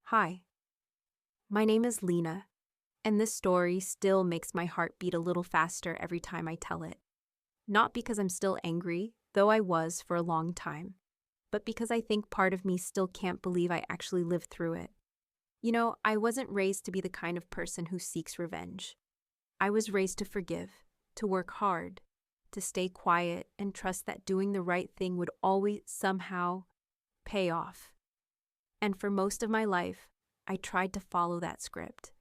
Hi, my name is Lena, and this story still makes my heart beat a little faster every time I tell it. Not because I'm still angry, though I was for a long time, but because I think part of me still can't believe I actually lived through it. I wasn't raised to be the kind of person who seeks revenge. I was raised to forgive, to work hard, to stay quiet and trust that doing the right thing would always somehow pay off. And for most of my life, I tried to follow that script.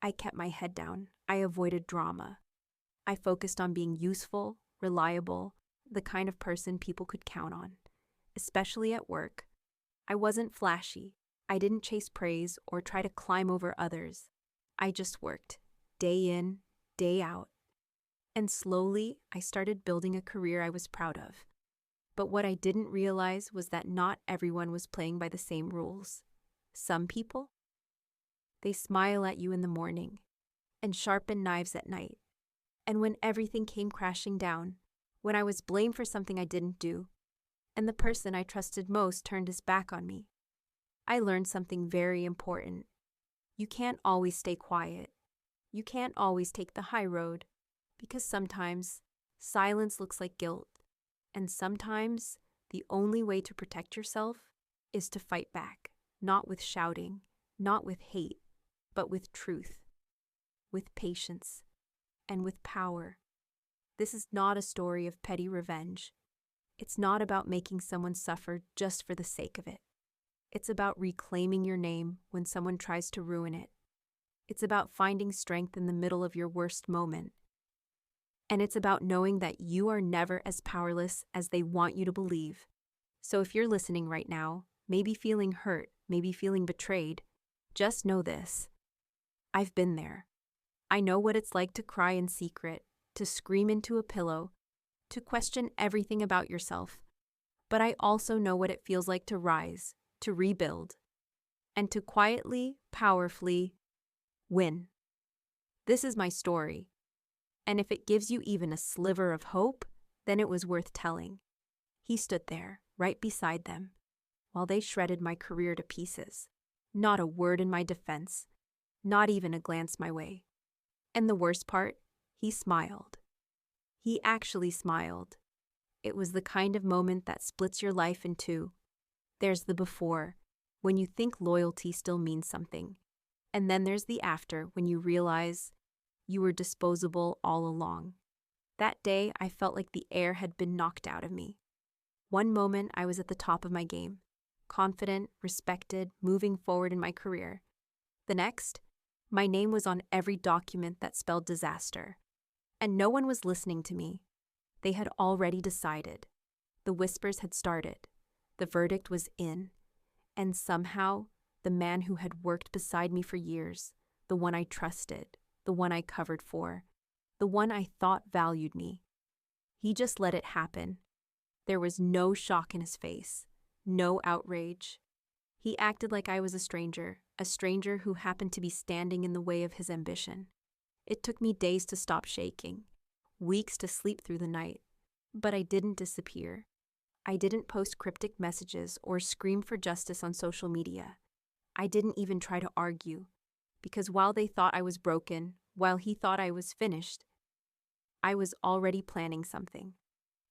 I kept my head down. I avoided drama. I focused on being useful, reliable, the kind of person people could count on, especially at work. I wasn't flashy. I didn't chase praise or try to climb over others. I just worked, day in, day out. And slowly, I started building a career I was proud of. But what I didn't realize was that not everyone was playing by the same rules. Some people, they smile at you in the morning and sharpen knives at night. And when everything came crashing down, when I was blamed for something I didn't do, and the person I trusted most turned his back on me, I learned something very important. You can't always stay quiet. You can't always take the high road, because sometimes silence looks like guilt, and sometimes the only way to protect yourself is to fight back, not with shouting, not with hate, but with truth, with patience, and with power. This is not a story of petty revenge. It's not about making someone suffer just for the sake of it. It's about reclaiming your name when someone tries to ruin it. It's about finding strength in the middle of your worst moment. And it's about knowing that you are never as powerless as they want you to believe. So if you're listening right now, maybe feeling hurt, maybe feeling betrayed, just know this. I've been there. I know what it's like to cry in secret, to scream into a pillow, to question everything about yourself. But I also know what it feels like to rise, to rebuild, and to quietly, powerfully win. This is my story. And if it gives you even a sliver of hope, then it was worth telling. He stood there, right beside them, while they shredded my career to pieces. Not a word in my defense, not even a glance my way. And the worst part, he smiled. He actually smiled. It was the kind of moment that splits your life in two. There's the before, when you think loyalty still means something. And then there's the after, when you realize you were disposable all along. That day, I felt like the air had been knocked out of me. One moment, I was at the top of my game, confident, respected, moving forward in my career. The next, my name was on every document that spelled disaster. And no one was listening to me. They had already decided. The whispers had started. The verdict was in. And somehow, the man who had worked beside me for years, the one I trusted, the one I covered for, the one I thought valued me, he just let it happen. There was no shock in his face, no outrage. He acted like I was a stranger who happened to be standing in the way of his ambition. It took me days to stop shaking, weeks to sleep through the night, but I didn't disappear. I didn't post cryptic messages or scream for justice on social media. I didn't even try to argue, because while they thought I was broken, while he thought I was finished, I was already planning something.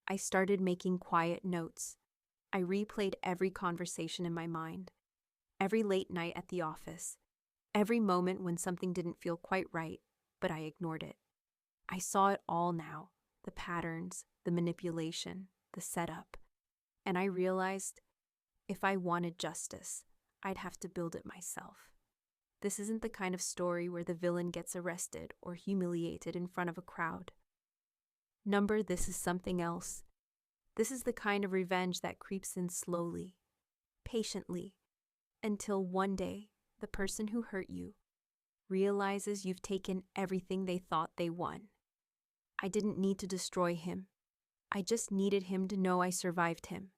I started making quiet notes. I replayed every conversation in my mind, every late night at the office, every moment when something didn't feel quite right, but I ignored it. I saw it all now, the patterns, the manipulation, the setup, and I realized if I wanted justice, I'd have to build it myself. This isn't the kind of story where the villain gets arrested or humiliated in front of a crowd. This is something else. This is the kind of revenge that creeps in slowly, patiently, until one day the person who hurt you realizes you've taken everything they thought they won. I didn't need to destroy him. I just needed him to know I survived him,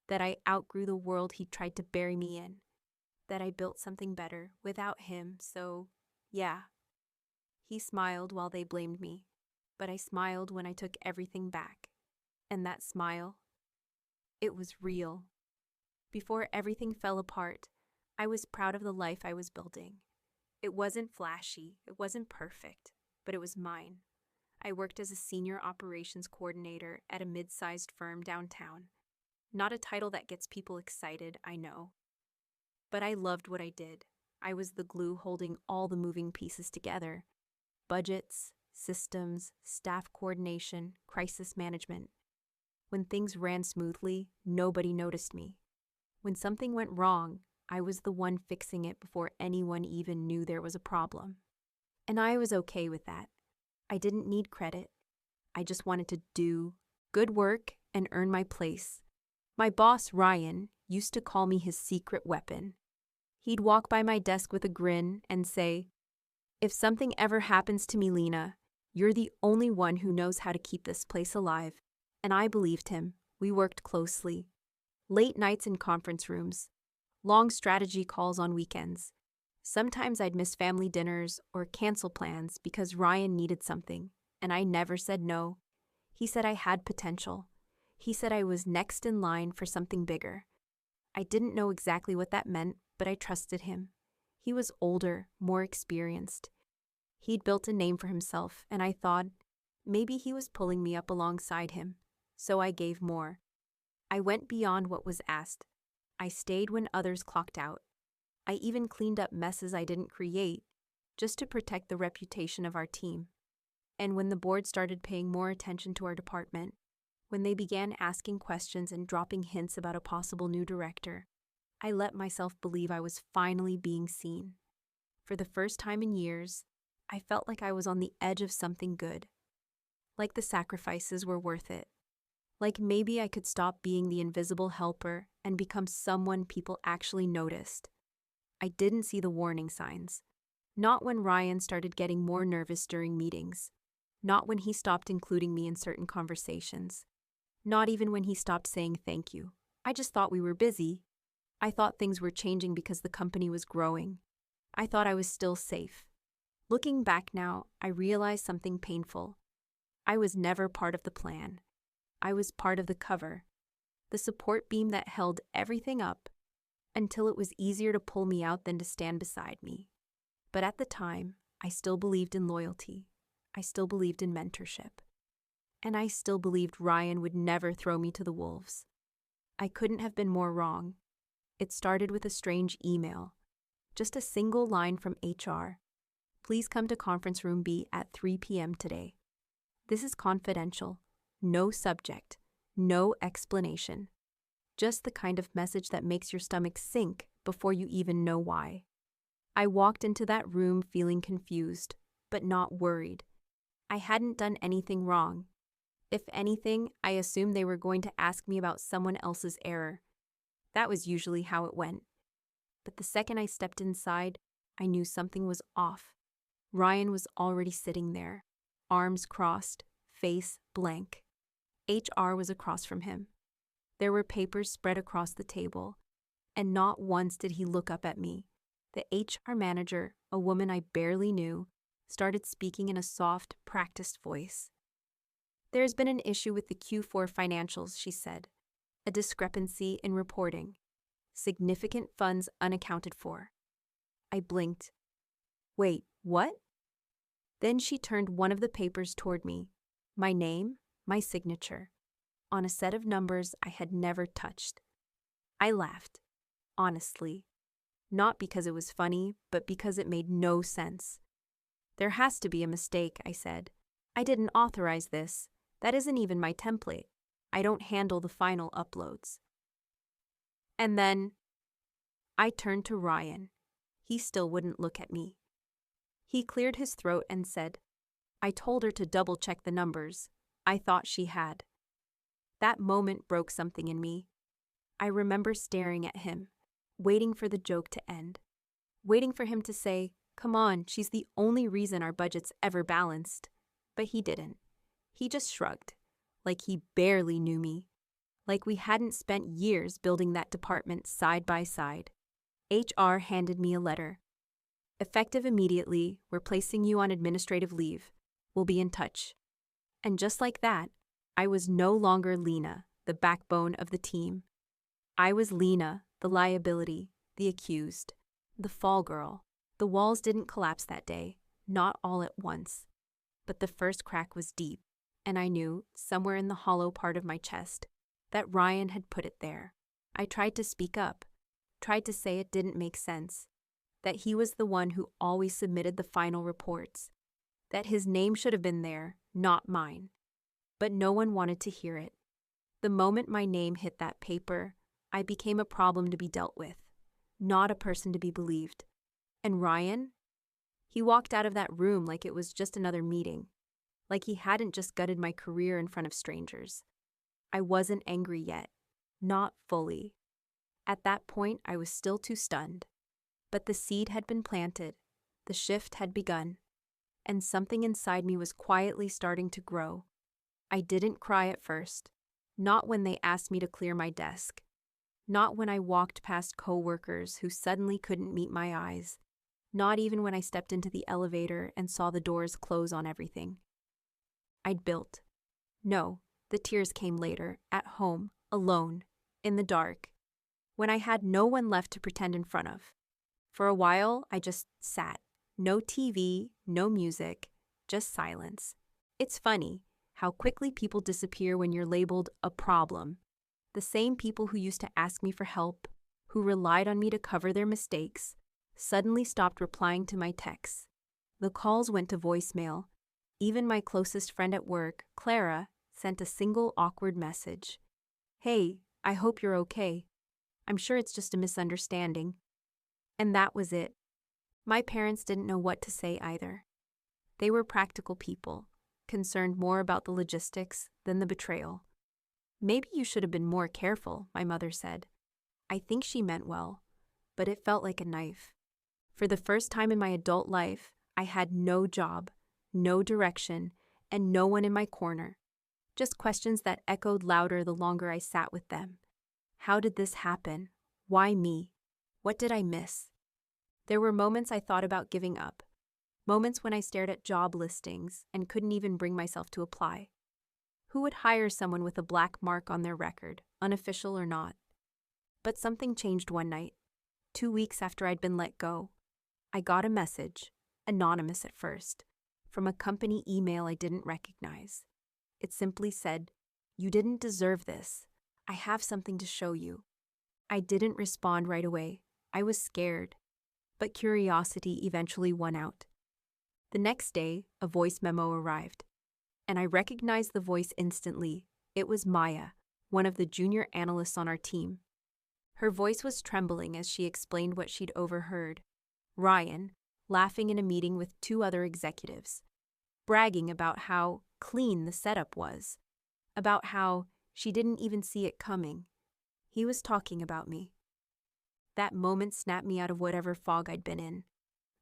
that I outgrew the world he tried to bury me in, that I built something better without him, so, yeah. He smiled while they blamed me, but I smiled when I took everything back. And that smile, it was real. Before everything fell apart, I was proud of the life I was building. It wasn't flashy, it wasn't perfect, but it was mine. I worked as a senior operations coordinator at a mid-sized firm downtown. Not a title that gets people excited, I know. But I loved what I did. I was the glue holding all the moving pieces together. Budgets, systems, staff coordination, crisis management. When things ran smoothly, nobody noticed me. When something went wrong, I was the one fixing it before anyone even knew there was a problem. And I was okay with that. I didn't need credit. I just wanted to do good work and earn my place. My boss, Ryan, used to call me his secret weapon. He'd walk by my desk with a grin and say, "If something ever happens to me, Lena, you're the only one who knows how to keep this place alive." And I believed him. We worked closely. Late nights in conference rooms. Long strategy calls on weekends. Sometimes I'd miss family dinners or cancel plans because Ryan needed something, and I never said no. He said I had potential. He said I was next in line for something bigger. I didn't know exactly what that meant, but I trusted him. He was older, more experienced. He'd built a name for himself, and I thought maybe he was pulling me up alongside him. So I gave more. I went beyond what was asked. I stayed when others clocked out. I even cleaned up messes I didn't create, just to protect the reputation of our team. And when the board started paying more attention to our department, when they began asking questions and dropping hints about a possible new director, I let myself believe I was finally being seen. For the first time in years, I felt like I was on the edge of something good. Like the sacrifices were worth it. Like maybe I could stop being the invisible helper and become someone people actually noticed. I didn't see the warning signs. Not when Ryan started getting more nervous during meetings. Not when he stopped including me in certain conversations. Not even when he stopped saying thank you. I just thought we were busy. I thought things were changing because the company was growing. I thought I was still safe. Looking back now, I realized something painful. I was never part of the plan. I was part of the cover, the support beam that held everything up until it was easier to pull me out than to stand beside me. But at the time, I still believed in loyalty. I still believed in mentorship. And I still believed Ryan would never throw me to the wolves. I couldn't have been more wrong. It started with a strange email. Just a single line from HR. "Please come to conference room B at 3 p.m. today. This is confidential. No subject. No explanation. Just the kind of message that makes your stomach sink before you even know why." I walked into that room feeling confused, but not worried. I hadn't done anything wrong. If anything, I assumed they were going to ask me about someone else's error. That was usually how it went. But the second I stepped inside, I knew something was off. Ryan was already sitting there, arms crossed, face blank. HR was across from him. There were papers spread across the table, and not once did he look up at me. The HR manager, a woman I barely knew, started speaking in a soft, practiced voice. "There's been an issue with the Q4 financials," she said. "A discrepancy in reporting. Significant funds unaccounted for." I blinked. "Wait, what?" Then she turned one of the papers toward me. My name, my signature, on a set of numbers I had never touched. I laughed, honestly. Not because it was funny, but because it made no sense. "There has to be a mistake," I said. "I didn't authorize this. That isn't even my template. I don't handle the final uploads." And then I turned to Ryan. He still wouldn't look at me. He cleared his throat and said, "I told her to double-check the numbers. I thought she had." That moment broke something in me. I remember staring at him, waiting for the joke to end. Waiting for him to say, "Come on, she's the only reason our budget's ever balanced." But he didn't. He just shrugged, like he barely knew me. Like we hadn't spent years building that department side by side. HR handed me a letter. "Effective immediately, we're placing you on administrative leave. We'll be in touch." And just like that, I was no longer Lena, the backbone of the team. I was Lena, the liability, the accused, the fall girl. The walls didn't collapse that day, not all at once. But the first crack was deep, and I knew, somewhere in the hollow part of my chest, that Ryan had put it there. I tried to speak up, tried to say it didn't make sense, that he was the one who always submitted the final reports, that his name should have been there, not mine. But no one wanted to hear it. The moment my name hit that paper, I became a problem to be dealt with, not a person to be believed. And Ryan? He walked out of that room like it was just another meeting, like he hadn't just gutted my career in front of strangers. I wasn't angry yet, not fully. At that point, I was still too stunned. But the seed had been planted, the shift had begun, and something inside me was quietly starting to grow. I didn't cry at first, not when they asked me to clear my desk, not when I walked past coworkers who suddenly couldn't meet my eyes, not even when I stepped into the elevator and saw the doors close on everything I'd built. No, the tears came later, at home, alone, in the dark, when I had no one left to pretend in front of. For a while, I just sat. No TV, no music, just silence. It's funny how quickly people disappear when you're labeled a problem. The same people who used to ask me for help, who relied on me to cover their mistakes, suddenly stopped replying to my texts. The calls went to voicemail. Even my closest friend at work, Clara, sent a single awkward message. "Hey, I hope you're okay. I'm sure it's just a misunderstanding." And that was it. My parents didn't know what to say either. They were practical people, concerned more about the logistics than the betrayal. "Maybe you should have been more careful," my mother said. I think she meant well, but it felt like a knife. For the first time in my adult life, I had no job, no direction, and no one in my corner. Just questions that echoed louder the longer I sat with them. How did this happen? Why me? What did I miss? There were moments I thought about giving up. Moments when I stared at job listings and couldn't even bring myself to apply. Who would hire someone with a black mark on their record, unofficial or not? But something changed one night. 2 weeks after I'd been let go, I got a message, anonymous at first, from a company email I didn't recognize. It simply said, "You didn't deserve this. I have something to show you." I didn't respond right away. I was scared. But curiosity eventually won out. The next day, a voice memo arrived, and I recognized the voice instantly. It was Maya, one of the junior analysts on our team. Her voice was trembling as she explained what she'd overheard. Ryan, laughing in a meeting with 2 other executives, bragging about how clean the setup was, about how she didn't even see it coming. He was talking about me. That moment snapped me out of whatever fog I'd been in.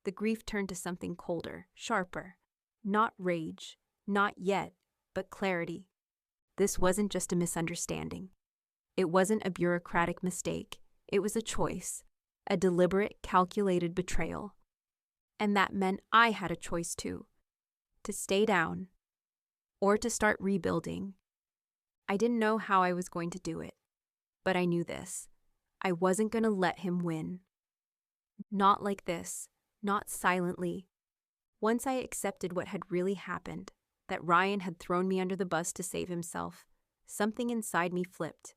The grief turned to something colder, sharper. Not rage, not yet, but clarity. This wasn't just a misunderstanding. It wasn't a bureaucratic mistake. It was a choice, a deliberate, calculated betrayal. And that meant I had a choice too, to stay down or to start rebuilding. I didn't know how I was going to do it, but I knew this. I wasn't going to let him win. Not like this, not silently. Once I accepted what had really happened, that Ryan had thrown me under the bus to save himself, something inside me flipped.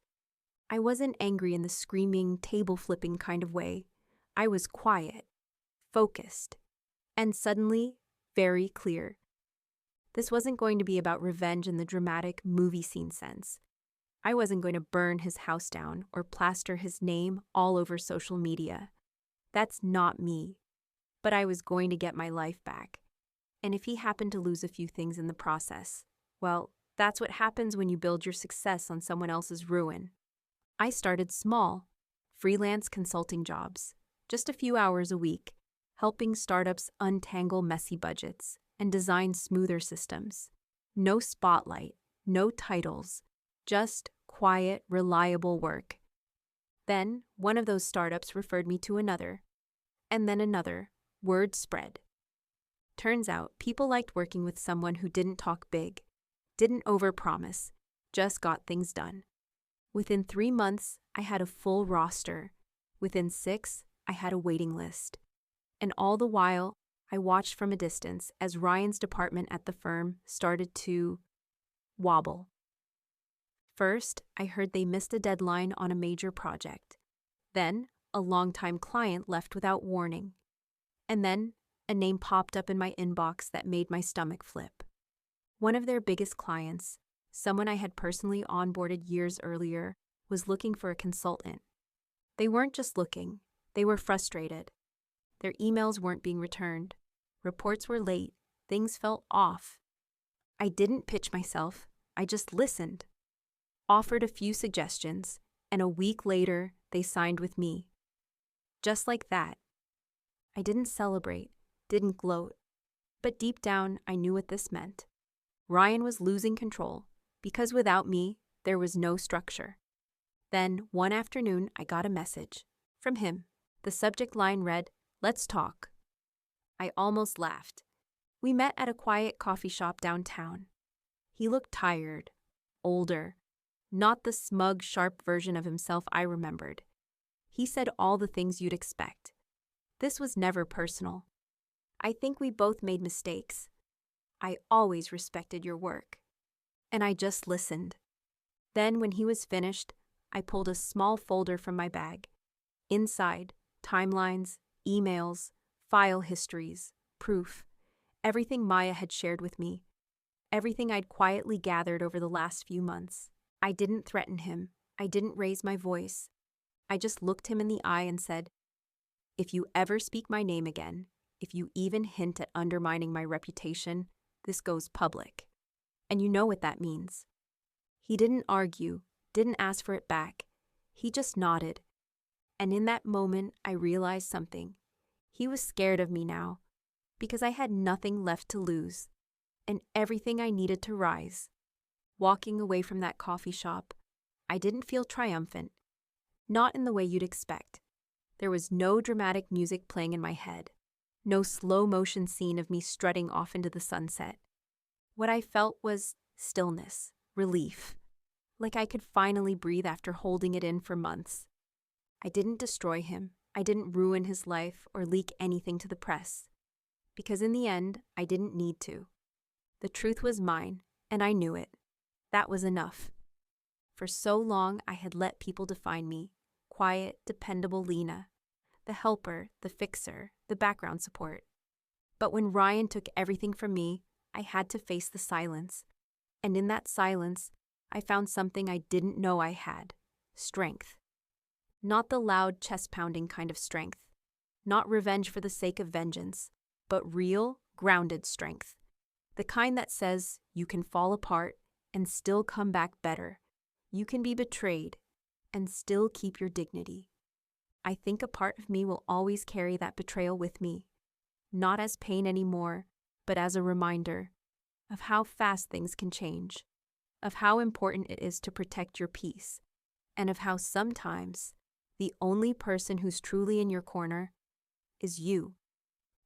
I wasn't angry in the screaming, table-flipping kind of way. I was quiet, focused, and suddenly very clear. This wasn't going to be about revenge in the dramatic movie scene sense. I wasn't going to burn his house down or plaster his name all over social media. That's not me. But I was going to get my life back. And if he happened to lose a few things in the process, well, that's what happens when you build your success on someone else's ruin. I started small, freelance consulting jobs, just a few hours a week, helping startups untangle messy budgets and design smoother systems. No spotlight, no titles, just quiet, reliable work. Then, one of those startups referred me to another, and then another. Word spread. Turns out, people liked working with someone who didn't talk big, didn't overpromise, just got things done. Within 3 months, I had a full roster. Within 6, I had a waiting list. And all the while, I watched from a distance as Ryan's department at the firm started to wobble. First, I heard they missed a deadline on a major project. Then, a longtime client left without warning. And then, a name popped up in my inbox that made my stomach flip. One of their biggest clients, someone I had personally onboarded years earlier, was looking for a consultant. They weren't just looking, they were frustrated. Their emails weren't being returned. Reports were late. Things felt off. I didn't pitch myself. I just listened. Offered a few suggestions, and a week later, they signed with me. Just like that. I didn't celebrate, didn't gloat. But deep down, I knew what this meant. Ryan was losing control, because without me, there was no structure. Then, one afternoon, I got a message. From him. The subject line read, "Let's talk." I almost laughed. We met at a quiet coffee shop downtown. He looked tired, older, not the smug, sharp version of himself I remembered. He said all the things you'd expect. This was never personal. "I think we both made mistakes. I always respected your work." And I just listened. Then, when he was finished, I pulled a small folder from my bag. Inside, timelines, emails, file histories, proof, everything Maya had shared with me, everything I'd quietly gathered over the last few months. I didn't threaten him. I didn't raise my voice. I just looked him in the eye and said, "If you ever speak my name again, if you even hint at undermining my reputation, this goes public. And you know what that means." He didn't argue, didn't ask for it back. He just nodded. And in that moment, I realized something. He was scared of me now, because I had nothing left to lose, and everything I needed to rise. Walking away from that coffee shop, I didn't feel triumphant. Not in the way you'd expect. There was no dramatic music playing in my head, no slow-motion scene of me strutting off into the sunset. What I felt was stillness, relief, like I could finally breathe after holding it in for months. I didn't destroy him. I didn't ruin his life or leak anything to the press. Because in the end, I didn't need to. The truth was mine, and I knew it. That was enough. For so long, I had let people define me. Quiet, dependable Lena. The helper, the fixer, the background support. But when Ryan took everything from me, I had to face the silence. And in that silence, I found something I didn't know I had. Strength. Not the loud, chest-pounding kind of strength. Not revenge for the sake of vengeance, but real, grounded strength. The kind that says you can fall apart and still come back better. You can be betrayed and still keep your dignity. I think a part of me will always carry that betrayal with me, not as pain anymore, but as a reminder of how fast things can change, of how important it is to protect your peace, and of how sometimes the only person who's truly in your corner is you.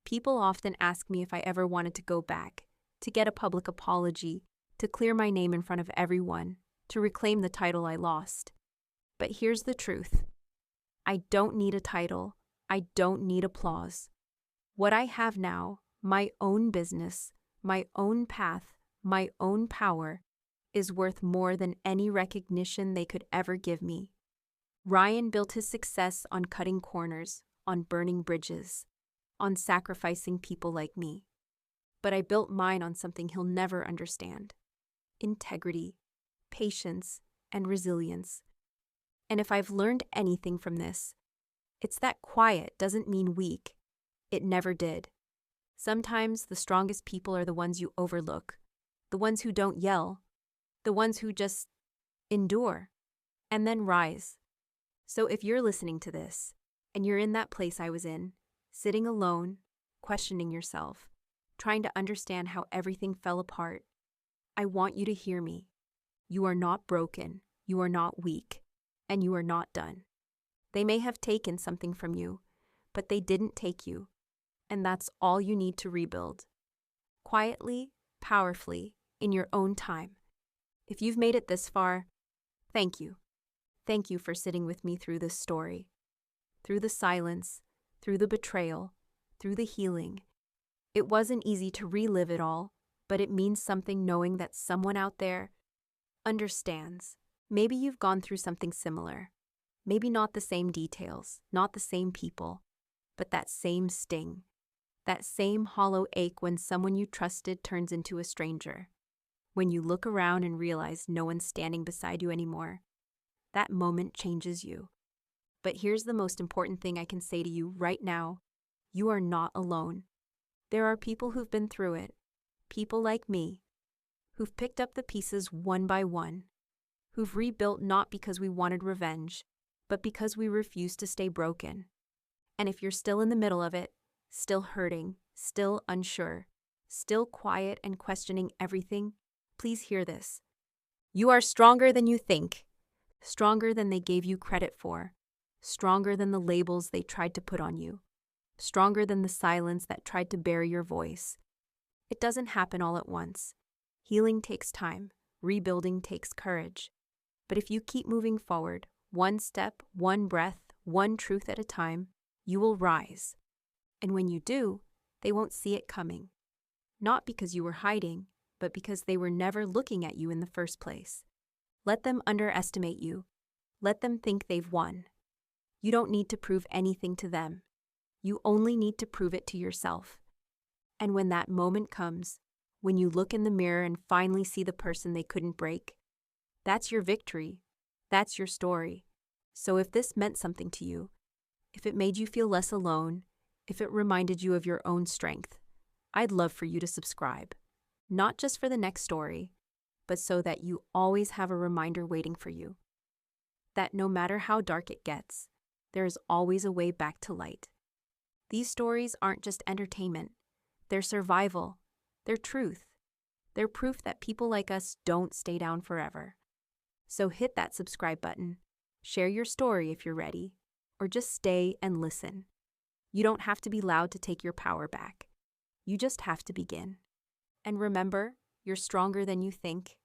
People often ask me if I ever wanted to go back, to get a public apology, to clear my name in front of everyone, to reclaim the title I lost. But here's the truth. I don't need a title. I don't need applause. What I have now, my own business, my own path, my own power, is worth more than any recognition they could ever give me. Ryan built his success on cutting corners, on burning bridges, on sacrificing people like me. But I built mine on something he'll never understand. Integrity, patience, and resilience. And if I've learned anything from this, it's that quiet doesn't mean weak. It never did. Sometimes the strongest people are the ones you overlook, the ones who don't yell, the ones who just endure, and then rise. So if you're listening to this, and you're in that place I was in, sitting alone, questioning yourself, trying to understand how everything fell apart, I want you to hear me. You are not broken, you are not weak, and you are not done. They may have taken something from you, but they didn't take you, and that's all you need to rebuild. Quietly, powerfully, in your own time. If you've made it this far, thank you. Thank you for sitting with me through this story, through the silence, through the betrayal, through the healing. It wasn't easy to relive it all, but it means something knowing that someone out there understands. Maybe you've gone through something similar. Maybe not the same details, not the same people, but that same sting. That same hollow ache when someone you trusted turns into a stranger. When you look around and realize no one's standing beside you anymore. That moment changes you. But here's the most important thing I can say to you right now. You are not alone. There are people who've been through it. People like me, who've picked up the pieces one by one, who've rebuilt not because we wanted revenge, but because we refused to stay broken. And if you're still in the middle of it, still hurting, still unsure, still quiet and questioning everything, please hear this. You are stronger than you think, stronger than they gave you credit for, stronger than the labels they tried to put on you, stronger than the silence that tried to bury your voice. It doesn't happen all at once. Healing takes time. Rebuilding takes courage. But if you keep moving forward, one step, one breath, one truth at a time, you will rise. And when you do, they won't see it coming. Not because you were hiding, but because they were never looking at you in the first place. Let them underestimate you. Let them think they've won. You don't need to prove anything to them. You only need to prove it to yourself. And when that moment comes, when you look in the mirror and finally see the person they couldn't break, that's your victory. That's your story. So if this meant something to you, if it made you feel less alone, if it reminded you of your own strength, I'd love for you to subscribe. Not just for the next story, but so that you always have a reminder waiting for you. That no matter how dark it gets, there is always a way back to light. These stories aren't just entertainment. They're survival. They're truth. They're proof that people like us don't stay down forever. So hit that subscribe button. Share your story if you're ready, or just stay and listen. You don't have to be loud to take your power back. You just have to begin. And remember, you're stronger than you think.